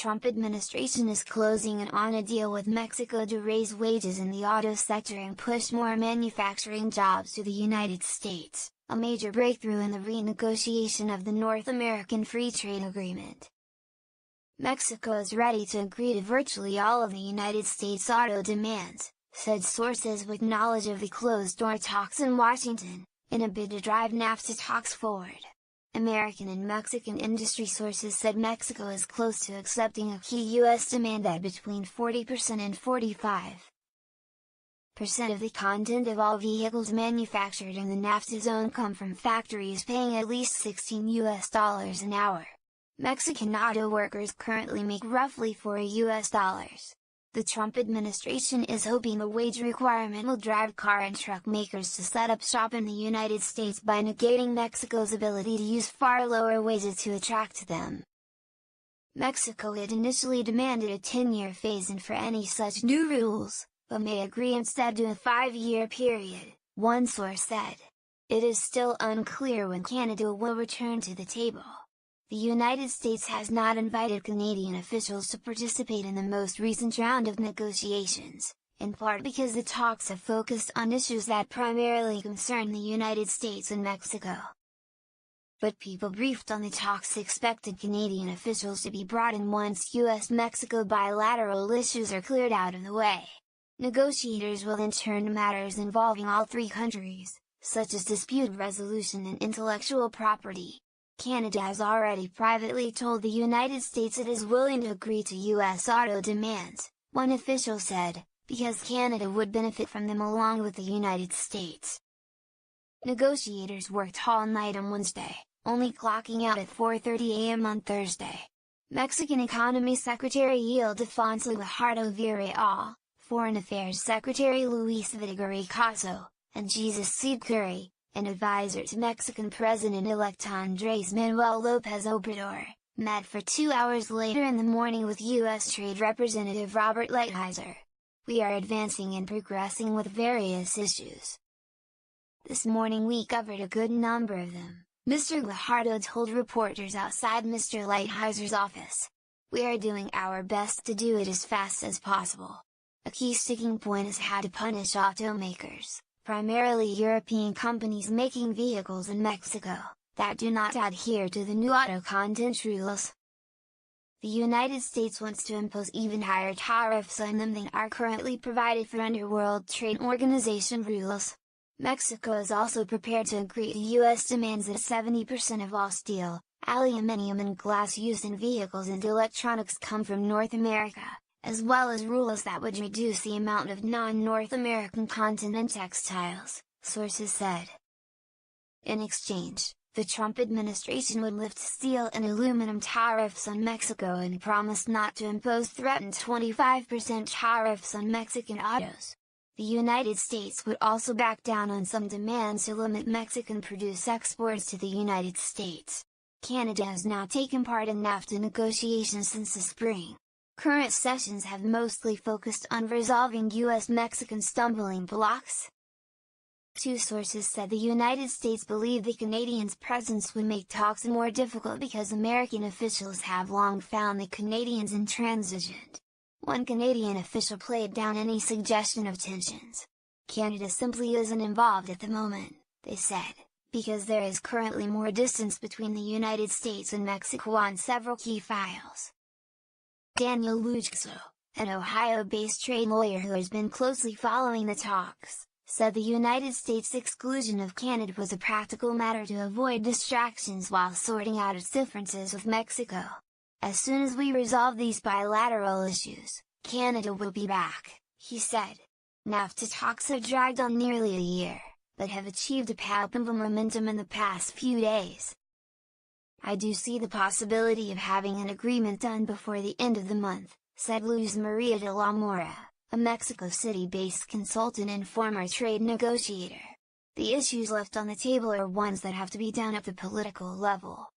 Trump administration is closing in on a deal with Mexico to raise wages in the auto sector and push more manufacturing jobs to the United States, a major breakthrough in the renegotiation of the North American Free Trade Agreement. Mexico is ready to agree to virtually all of the United States' auto demands, said sources with knowledge of the closed-door talks in Washington, in a bid to drive NAFTA talks forward. American and Mexican industry sources said Mexico is close to accepting a key U.S. demand that between 40% and 45% of the content of all vehicles manufactured in the NAFTA zone come from factories paying at least $16 an hour. Mexican auto workers currently make roughly $4. The Trump administration is hoping the wage requirement will drive car and truck makers to set up shop in the United States by negating Mexico's ability to use far lower wages to attract them. Mexico had initially demanded a 10-year phase-in for any such new rules, but may agree instead to a 5-year period, one source said. It is still unclear when Canada will return to the table. The United States has not invited Canadian officials to participate in the most recent round of negotiations, in part because the talks have focused on issues that primarily concern the United States and Mexico. But people briefed on the talks expected Canadian officials to be brought in once US-Mexico bilateral issues are cleared out of the way. Negotiators will then turn to matters involving all three countries, such as dispute resolution and intellectual property. Canada has already privately told the United States it is willing to agree to U.S. auto demands, one official said, because Canada would benefit from them along with the United States. Negotiators worked all night on Wednesday, only clocking out at 4:30 a.m. on Thursday. Mexican Economy Secretary Ildefonso Guajardo Villarreal, Foreign Affairs Secretary Luis Videgaray-Caso, and Jesus Seed Curry, an advisor to Mexican President-elect Andrés Manuel López Obrador, met for 2 hours later in the morning with U.S. Trade Representative Robert Lighthizer. We are advancing and progressing with various issues. This morning we covered a good number of them, Mr. Guajardo told reporters outside Mr. Lighthizer's office. We are doing our best to do it as fast as possible. A key sticking point is how to punish automakers, primarily European companies making vehicles in Mexico, that do not adhere to the new auto content rules. The United States wants to impose even higher tariffs on them than are currently provided for under World Trade Organization rules. Mexico is also prepared to agree to U.S. demands that 70% of all steel, aluminum and glass used in vehicles and electronics come from North America, as well as rules that would reduce the amount of non-North American content in textiles, sources said. In exchange, the Trump administration would lift steel and aluminum tariffs on Mexico and promised not to impose threatened 25% tariffs on Mexican autos. The United States would also back down on some demands to limit Mexican-produced exports to the United States. Canada has now taken part in NAFTA negotiations since the spring. Current sessions have mostly focused on resolving U.S.-Mexican stumbling blocks. Two sources said the United States believed the Canadians' presence would make talks more difficult because American officials have long found the Canadians intransigent. One Canadian official played down any suggestion of tensions. Canada simply isn't involved at the moment, they said, because there is currently more distance between the United States and Mexico on several key files. Daniel Lujxo, an Ohio-based trade lawyer who has been closely following the talks, said the United States' exclusion of Canada was a practical matter to avoid distractions while sorting out its differences with Mexico. As soon as we resolve these bilateral issues, Canada will be back, he said. NAFTA talks have dragged on nearly a year, but have achieved a palpable momentum in the past few days. I do see the possibility of having an agreement done before the end of the month, said Luz Maria de la Mora, a Mexico City-based consultant and former trade negotiator. The issues left on the table are ones that have to be done at the political level.